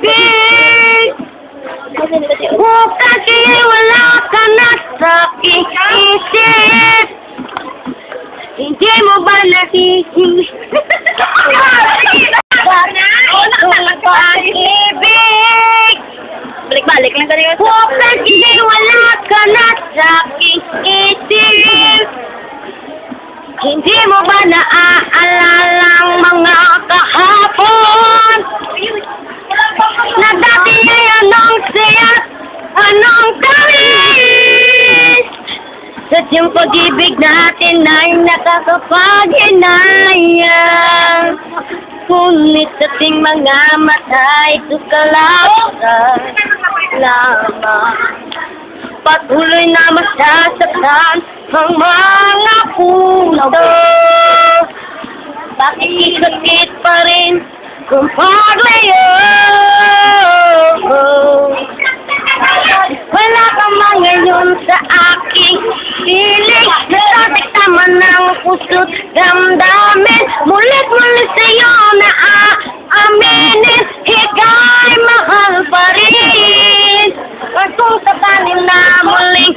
pag-ibig. Kung kasi wala ka na sa aking isip, hindi mo ba nahihinig? Kung pag-ibig. Balik-balik lang kanina. Kung kasi wala ka na sa aking isip, hindi mo ba naaalala ang mga kahapon? Na dati ay anong saya, anong tamis. Sadyang pag-ibig natin ay nakakapaghinayang. Ngunit sa ating mga mata ito kalausan lamang. Patuloy na masasaktan ang mga puso. Bakit sakit pa rin kung paglayo? Wala ka man ngayon sa aking piling. Nasasikta man ang puso't damdamin. Mulit-mulit sa'yo na aaminin, ika'y mahal pa rin. At kung sakaling na muling